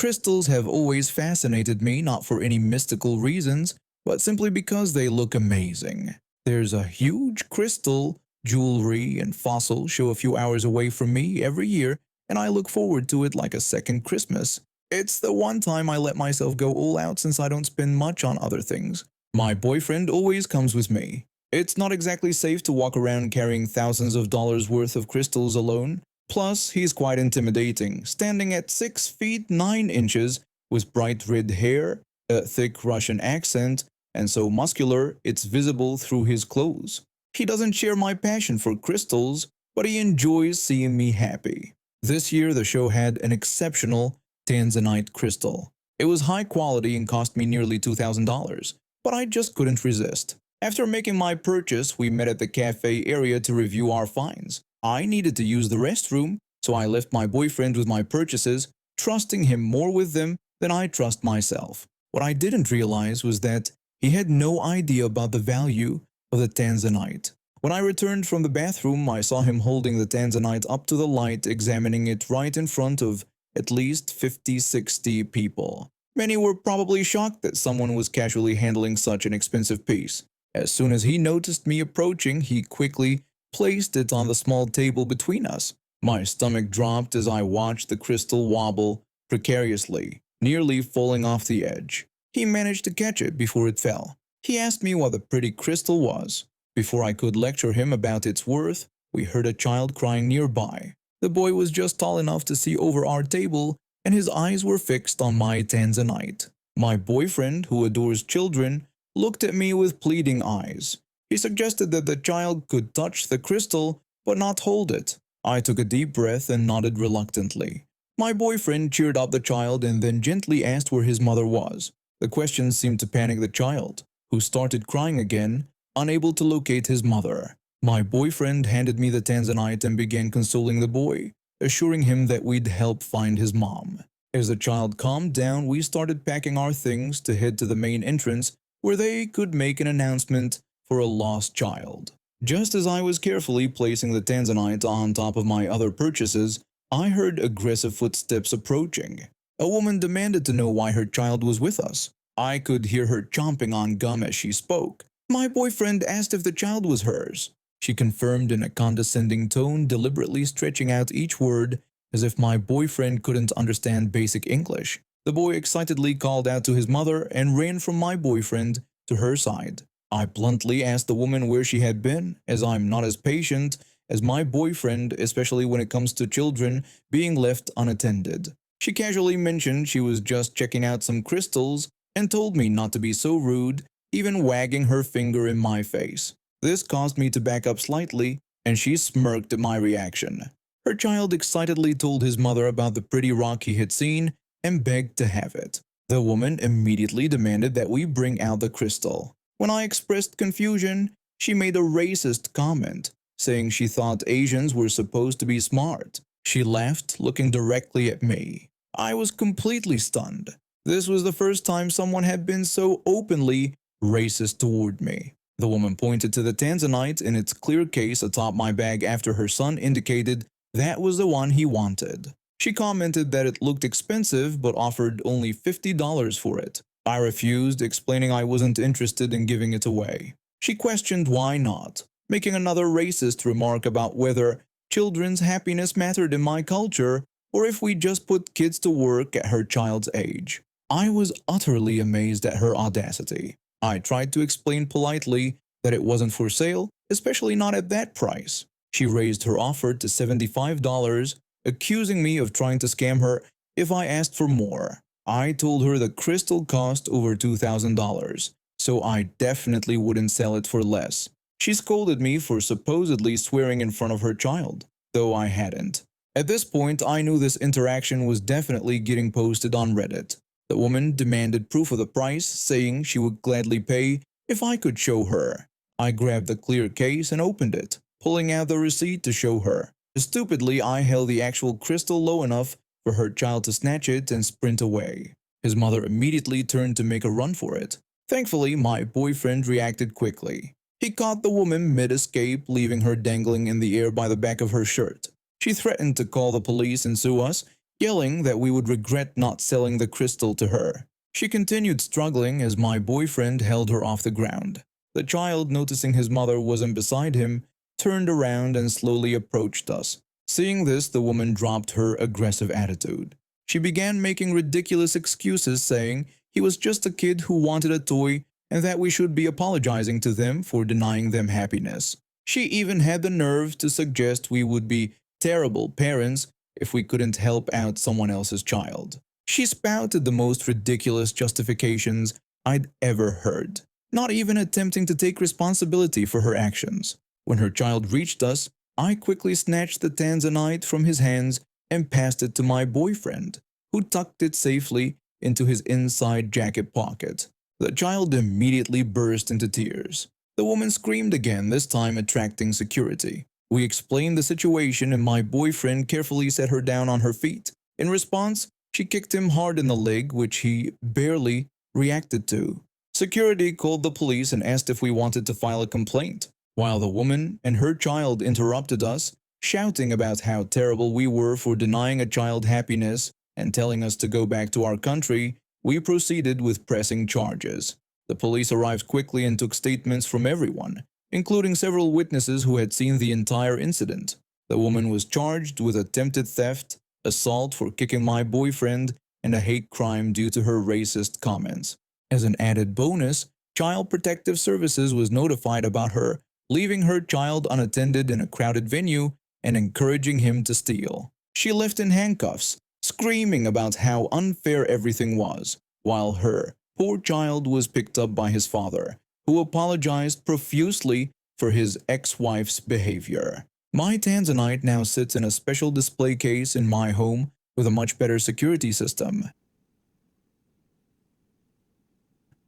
Crystals have always fascinated me, not for any mystical reasons, but simply because they look amazing. There's a huge crystal, jewelry, and fossil show a few hours away from me every year, and I look forward to it like a second Christmas. It's the one time I let myself go all out since I don't spend much on other things. My boyfriend always comes with me. It's not exactly safe to walk around carrying thousands of dollars worth of crystals alone. Plus, he's quite intimidating, standing at 6 feet 9 inches with bright red hair, a thick Russian accent, and so muscular it's visible through his clothes. He doesn't share my passion for crystals, but he enjoys seeing me happy. This year, the show had an exceptional Tanzanite crystal. It was high quality and cost me nearly $2,000, but I just couldn't resist. After making my purchase, we met at the cafe area to review our finds. I needed to use the restroom, so I left my boyfriend with my purchases, trusting him more with them than I trust myself. What I didn't realize was that he had no idea about the value of the Tanzanite. When I returned from the bathroom, I saw him holding the Tanzanite up to the light, examining it right in front of at least 50-60 people. Many were probably shocked that someone was casually handling such an expensive piece. As soon as he noticed me approaching, he quickly placed it on the small table between us. My stomach dropped as I watched the crystal wobble precariously, nearly falling off the edge. He managed to catch it before it fell. He asked me what the pretty crystal was. Before I could lecture him about its worth, we heard a child crying nearby. The boy was just tall enough to see over our table, and his eyes were fixed on my Tanzanite. My boyfriend, who adores children, looked at me with pleading eyes. He suggested that the child could touch the crystal, but not hold it. I took a deep breath and nodded reluctantly. My boyfriend cheered up the child and then gently asked where his mother was. The question seemed to panic the child, who started crying again, unable to locate his mother. My boyfriend handed me the Tanzanite and began consoling the boy, assuring him that we'd help find his mom. As the child calmed down, we started packing our things to head to the main entrance where they could make an announcement for a lost child. Just as I was carefully placing the Tanzanite on top of my other purchases, I heard aggressive footsteps approaching. A woman demanded to know why her child was with us. I could hear her chomping on gum as she spoke. My boyfriend asked if the child was hers. She confirmed in a condescending tone, deliberately stretching out each word as if my boyfriend couldn't understand basic English. The boy excitedly called out to his mother and ran from my boyfriend to her side. I bluntly asked the woman where she had been, as I'm not as patient as my boyfriend, especially when it comes to children being left unattended. She casually mentioned she was just checking out some crystals and told me not to be so rude, even wagging her finger in my face. This caused me to back up slightly, and she smirked at my reaction. Her child excitedly told his mother about the pretty rock he had seen and begged to have it. The woman immediately demanded that we bring out the crystal. When I expressed confusion, she made a racist comment, saying she thought Asians were supposed to be smart. She laughed, looking directly at me. I was completely stunned. This was the first time someone had been so openly racist toward me. The woman pointed to the Tanzanite in its clear case atop my bag after her son indicated that was the one he wanted. She commented that it looked expensive but offered only $50 for it. I refused, explaining I wasn't interested in giving it away. She questioned why not, making another racist remark about whether children's happiness mattered in my culture or if we just put kids to work at her child's age. I was utterly amazed at her audacity. I tried to explain politely that it wasn't for sale, especially not at that price. She raised her offer to $75, accusing me of trying to scam her if I asked for more. I told her the crystal cost over $2,000, so I definitely wouldn't sell it for less. She scolded me for supposedly swearing in front of her child, though I hadn't. At this point, I knew this interaction was definitely getting posted on Reddit. The woman demanded proof of the price, saying she would gladly pay if I could show her. I grabbed the clear case and opened it, pulling out the receipt to show her. Stupidly, I held the actual crystal low enough for her child to snatch it and sprint away. His mother immediately turned to make a run for it. Thankfully, my boyfriend reacted quickly. He caught the woman mid-escape, leaving her dangling in the air by the back of her shirt. She threatened to call the police and sue us yelling that we would regret not selling the crystal to her. She continued struggling as my boyfriend held her off the ground. The child, noticing his mother wasn't beside him, turned around and slowly approached us. Seeing this, the woman dropped her aggressive attitude. She began making ridiculous excuses, saying he was just a kid who wanted a toy and that we should be apologizing to them for denying them happiness. She even had the nerve to suggest we would be terrible parents if we couldn't help out someone else's child. She spouted the most ridiculous justifications I'd ever heard, not even attempting to take responsibility for her actions. When her child reached us, I quickly snatched the tanzanite from his hands and passed it to my boyfriend, who tucked it safely into his inside jacket pocket. The child immediately burst into tears. The woman screamed again, this time attracting security. We explained the situation and my boyfriend carefully set her down on her feet. In response, she kicked him hard in the leg, which he barely reacted to. Security called the police and asked if we wanted to file a complaint, while the woman and her child interrupted us, shouting about how terrible we were for denying a child happiness and telling us to go back to our country. We proceeded with pressing charges. The police arrived quickly and took statements from everyone, including several witnesses who had seen the entire incident. The woman was charged with attempted theft, assault for kicking my boyfriend, and a hate crime due to her racist comments. As an added bonus, Child Protective Services was notified about her leaving her child unattended in a crowded venue and encouraging him to steal. She left in handcuffs, screaming about how unfair everything was, while her poor child was picked up by his father, who apologized profusely for his ex-wife's behavior. My Tanzanite now sits in a special display case in my home with a much better security system.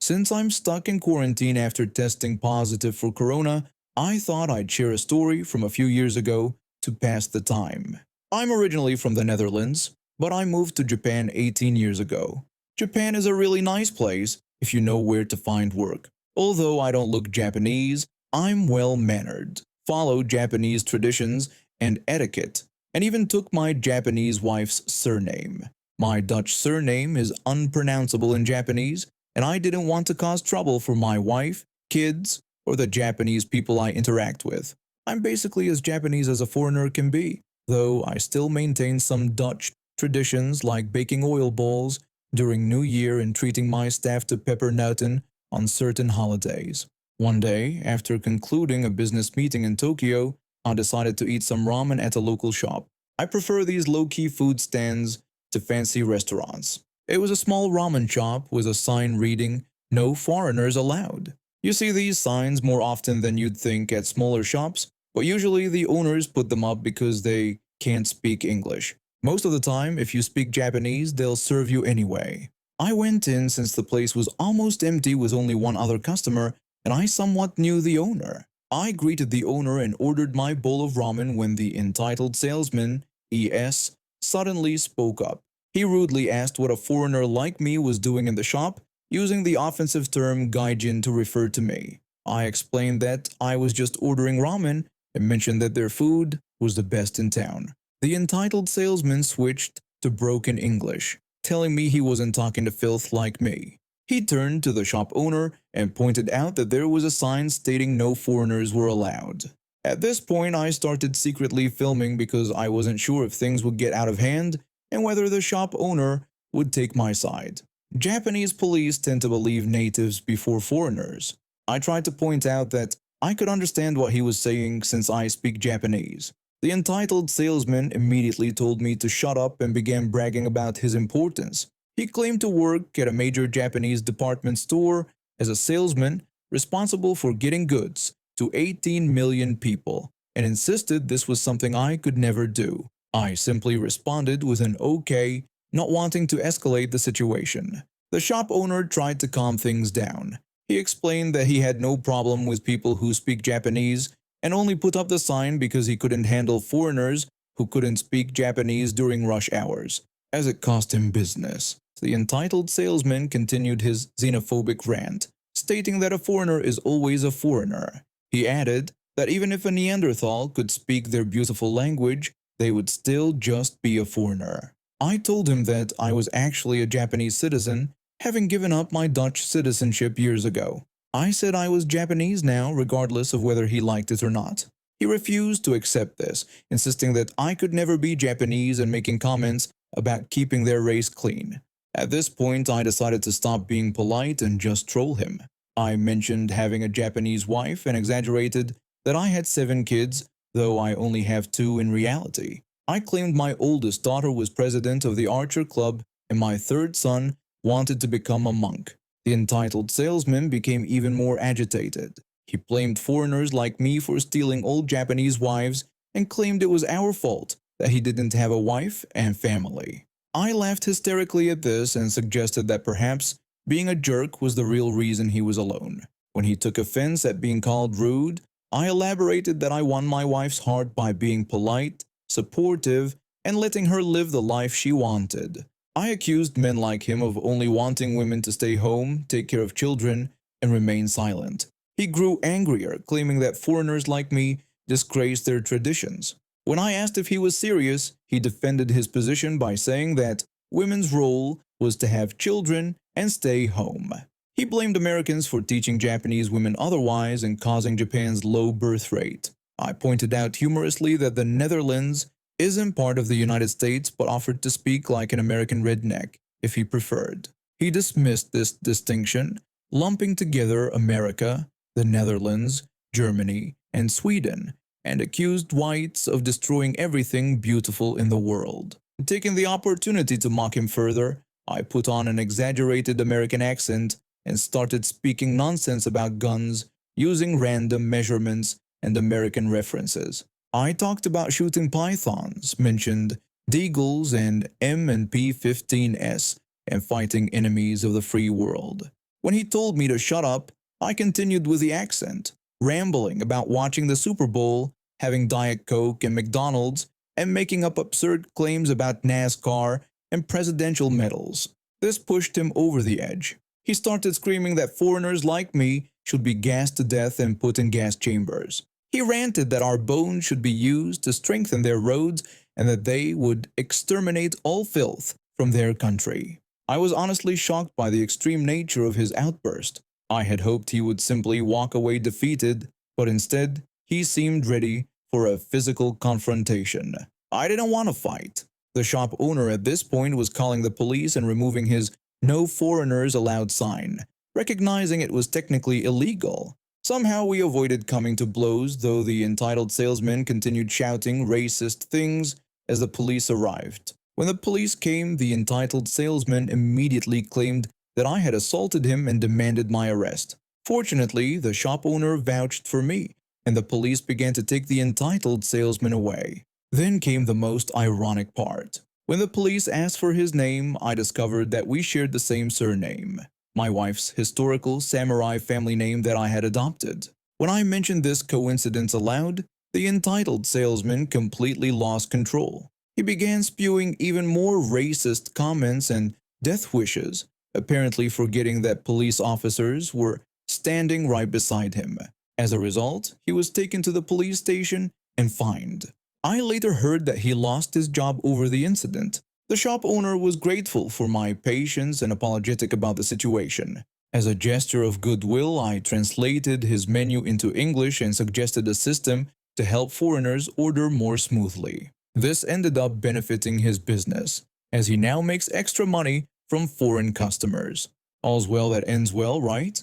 Since I'm stuck in quarantine after testing positive for corona, I thought I'd share a story from a few years ago to pass the time. I'm originally from the Netherlands, but I moved to Japan 18 years ago. Japan is a really nice place if you know where to find work. Although I don't look Japanese, I'm well-mannered, follow Japanese traditions and etiquette, and even took my Japanese wife's surname. My Dutch surname is unpronounceable in Japanese, and I didn't want to cause trouble for my wife, kids, or the Japanese people I interact with. I'm basically as Japanese as a foreigner can be, though I still maintain some Dutch traditions like baking oil balls during New Year and treating my staff to peppernoten on certain holidays. One day, after concluding a business meeting in Tokyo, I decided to eat some ramen at a local shop. I prefer these low-key food stands to fancy restaurants. It was a small ramen shop with a sign reading, "No foreigners allowed." You see these signs more often than you'd think at smaller shops, but usually the owners put them up because they can't speak English. Most of the time, if you speak Japanese, they'll serve you anyway. I went in since the place was almost empty with only one other customer, and I somewhat knew the owner. I greeted the owner and ordered my bowl of ramen when the entitled salesman, ES, suddenly spoke up. He rudely asked what a foreigner like me was doing in the shop, using the offensive term gaijin to refer to me. I explained that I was just ordering ramen and mentioned that their food was the best in town. The entitled salesman switched to broken English, telling me he wasn't talking to filth like me. He turned to the shop owner and pointed out that there was a sign stating no foreigners were allowed. At this point, I started secretly filming because I wasn't sure if things would get out of hand and whether the shop owner would take my side. Japanese police tend to believe natives before foreigners. I tried to point out that I could understand what he was saying since I speak Japanese. The entitled salesman immediately told me to shut up and began bragging about his importance. He claimed to work at a major Japanese department store as a salesman responsible for getting goods to 18 million people and insisted this was something I could never do. I simply responded with an okay, not wanting to escalate the situation. The shop owner tried to calm things down. He explained that he had no problem with people who speak Japanese and only put up the sign because he couldn't handle foreigners who couldn't speak Japanese during rush hours, as it cost him business. The entitled salesman continued his xenophobic rant, stating that a foreigner is always a foreigner. He added that even if a Neanderthal could speak their beautiful language, they would still just be a foreigner. I told him that I was actually a Japanese citizen, having given up my Dutch citizenship years ago. I said I was Japanese now, regardless of whether he liked it or not. He refused to accept this, insisting that I could never be Japanese and making comments about keeping their race clean. At this point, I decided to stop being polite and just troll him. I mentioned having a Japanese wife and exaggerated that I had 7 kids, though I only have 2 in reality. I claimed my oldest daughter was president of the Archer Club and my third son wanted to become a monk. The entitled salesman became even more agitated. He blamed foreigners like me for stealing old Japanese wives and claimed it was our fault that he didn't have a wife and family. I laughed hysterically at this and suggested that perhaps being a jerk was the real reason he was alone. When he took offense at being called rude, I elaborated that I won my wife's heart by being polite, supportive, and letting her live the life she wanted. I accused men like him of only wanting women to stay home, take care of children, and remain silent. He grew angrier, claiming that foreigners like me disgraced their traditions. When I asked if he was serious, he defended his position by saying that women's role was to have children and stay home. He blamed Americans for teaching Japanese women otherwise and causing Japan's low birth rate. I pointed out humorously that the Netherlands isn't part of the United States but offered to speak like an American redneck if he preferred. He dismissed this distinction, lumping together America, the Netherlands, Germany, and Sweden, and accused whites of destroying everything beautiful in the world. Taking the opportunity to mock him further, I put on an exaggerated American accent and started speaking nonsense about guns, using random measurements and American references. I talked about shooting pythons, mentioned deagles and M&P-15s, and fighting enemies of the free world. When he told me to shut up, I continued with the accent, rambling about watching the Super Bowl, having Diet Coke and McDonald's, and making up absurd claims about NASCAR and presidential medals. This pushed him over the edge. He started screaming that foreigners like me should be gassed to death and put in gas chambers. He ranted that our bones should be used to strengthen their roads and that they would exterminate all filth from their country. I was honestly shocked by the extreme nature of his outburst. I had hoped he would simply walk away defeated, but instead, he seemed ready for a physical confrontation. I didn't want to fight. The shop owner at this point was calling the police and removing his "No foreigners allowed" sign, recognizing it was technically illegal. Somehow we avoided coming to blows, though the entitled salesman continued shouting racist things as the police arrived. When the police came, the entitled salesman immediately claimed that I had assaulted him and demanded my arrest. Fortunately, the shop owner vouched for me, and the police began to take the entitled salesman away. Then came the most ironic part. When the police asked for his name, I discovered that we shared the same surname, my wife's historical samurai family name that I had adopted. When I mentioned this coincidence aloud, the entitled salesman completely lost control. He began spewing even more racist comments and death wishes, apparently forgetting that police officers were standing right beside him. As a result, he was taken to the police station and fined. I later heard that he lost his job over the incident. The shop owner was grateful for my patience and apologetic about the situation. As a gesture of goodwill, I translated his menu into English and suggested a system to help foreigners order more smoothly. This ended up benefiting his business, as he now makes extra money from foreign customers. All's well that ends well, right?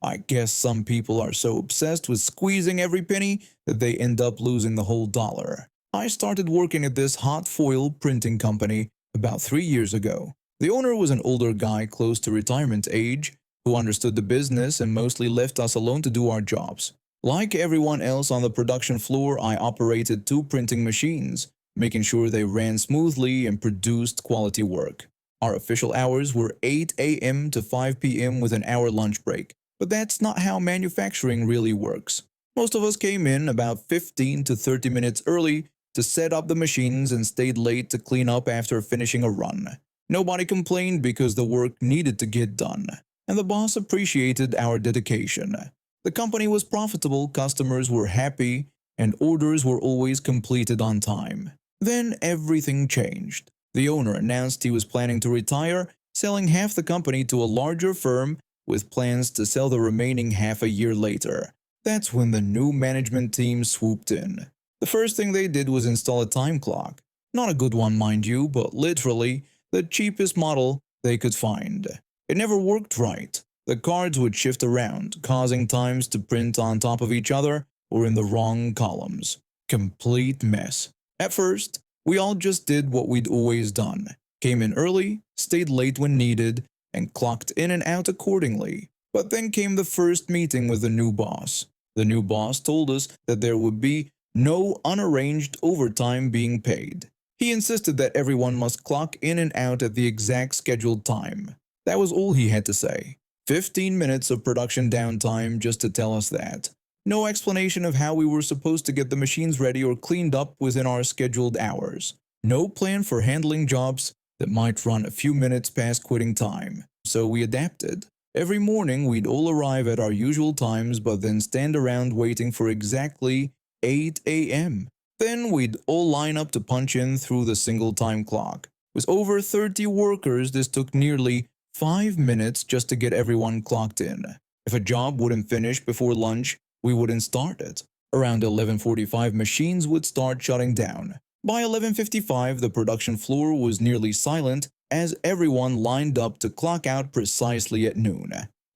I guess some people are so obsessed with squeezing every penny that they end up losing the whole dollar. I started working at this hot foil printing company about 3 years ago. The owner was an older guy close to retirement age who understood the business and mostly left us alone to do our jobs. Like everyone else on the production floor, I operated 2 printing machines, making sure they ran smoothly and produced quality work. Our official hours were 8 a.m. to 5 p.m. with an hour lunch break. But that's not how manufacturing really works. Most of us came in about 15 to 30 minutes early to set up the machines and stayed late to clean up after finishing a run. Nobody complained because the work needed to get done, and the boss appreciated our dedication. The company was profitable, customers were happy, and orders were always completed on time. Then everything changed. The owner announced he was planning to retire, selling half the company to a larger firm with plans to sell the remaining half a year later. That's when the new management team swooped in. The first thing they did was install a time clock. Not a good one, mind you, but literally the cheapest model they could find. It never worked right. The cards would shift around, causing times to print on top of each other or in the wrong columns. Complete mess. At first, we all just did what we'd always done. Came in early, stayed late when needed, and clocked in and out accordingly. But then came the first meeting with the new boss. The new boss told us that there would be no unarranged overtime being paid. He insisted that everyone must clock in and out at the exact scheduled time. That was all he had to say. 15 minutes of production downtime just to tell us that. No explanation of how we were supposed to get the machines ready or cleaned up within our scheduled hours. No plan for handling jobs that might run a few minutes past quitting time. So we adapted. Every morning we'd all arrive at our usual times but then stand around waiting for exactly 8 a.m. Then we'd all line up to punch in through the single time clock. With over 30 workers, this took nearly 5 minutes just to get everyone clocked in. If a job wouldn't finish before lunch, we wouldn't start it. Around 11:45, machines would start shutting down. By 11:55, the production floor was nearly silent as everyone lined up to clock out precisely at noon.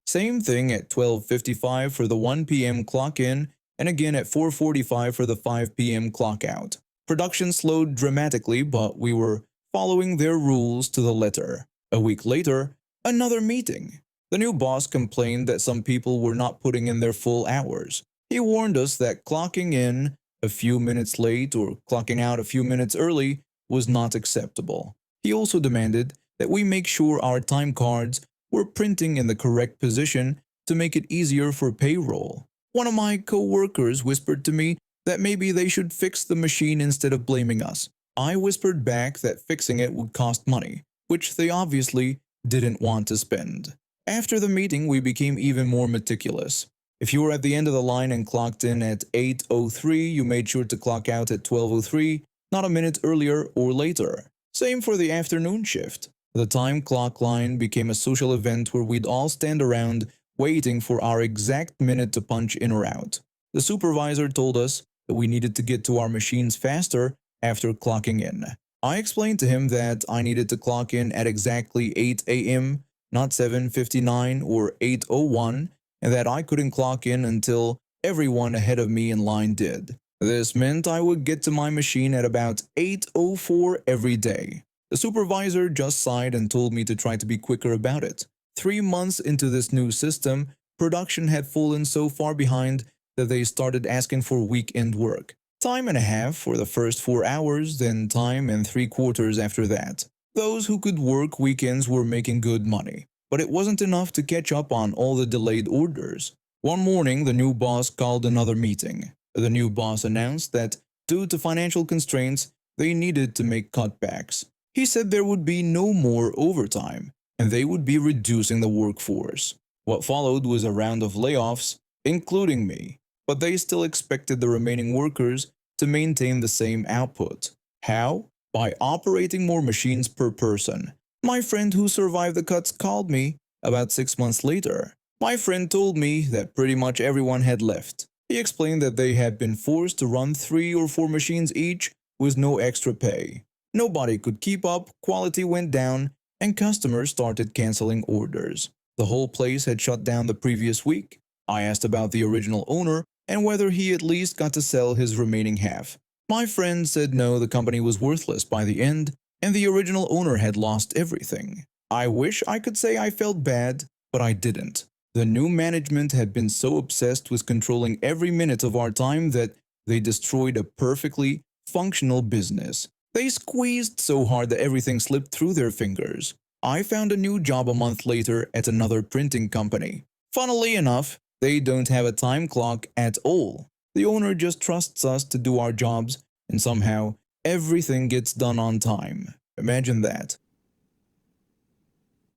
Same thing at 12:55 for the 1 p.m. clock in, and again at 4:45 for the 5 p.m. clock out. Production slowed dramatically, but we were following their rules to the letter. A week later, another meeting. The new boss complained that some people were not putting in their full hours. He warned us that clocking in a few minutes late or clocking out a few minutes early was not acceptable. He also demanded that we make sure our time cards were printing in the correct position to make it easier for payroll. One of my co-workers whispered to me that maybe they should fix the machine instead of blaming us. I whispered back that fixing it would cost money, which they obviously didn't want to spend. After the meeting, we became even more meticulous. If you were at the end of the line and clocked in at 8:03, you made sure to clock out at 12:03, not a minute earlier or later. Same for the afternoon shift. The time clock line became a social event where we'd all stand around waiting for our exact minute to punch in or out. The supervisor told us that we needed to get to our machines faster after clocking in. I explained to him that I needed to clock in at exactly 8 a.m., not 7:59 or 8:01, and that I couldn't clock in until everyone ahead of me in line did. This meant I would get to my machine at about 8:04 every day. The supervisor just sighed and told me to try to be quicker about it. 3 months into this new system, production had fallen so far behind that they started asking for weekend work. Time and a half for the first 4 hours, then time and 3/4 after that. Those who could work weekends were making good money, but it wasn't enough to catch up on all the delayed orders. One morning, the new boss called another meeting. The new boss announced that due to financial constraints, they needed to make cutbacks. He said there would be no more overtime, and they would be reducing the workforce. What followed was a round of layoffs, including me, but they still expected the remaining workers to maintain the same output. How? By operating more machines per person. My friend who survived the cuts called me about 6 months later. My friend told me that pretty much everyone had left. He explained that they had been forced to run 3 or 4 machines each with no extra pay. Nobody could keep up, quality went down, and customers started canceling orders. The whole place had shut down the previous week. I asked about the original owner and whether he at least got to sell his remaining half. My friend said no, the company was worthless by the end, and the original owner had lost everything. I wish I could say I felt bad, but I didn't. The new management had been so obsessed with controlling every minute of our time that they destroyed a perfectly functional business. They squeezed so hard that everything slipped through their fingers. I found a new job a month later at another printing company. Funnily enough, they don't have a time clock at all. The owner just trusts us to do our jobs, and somehow everything gets done on time. Imagine that.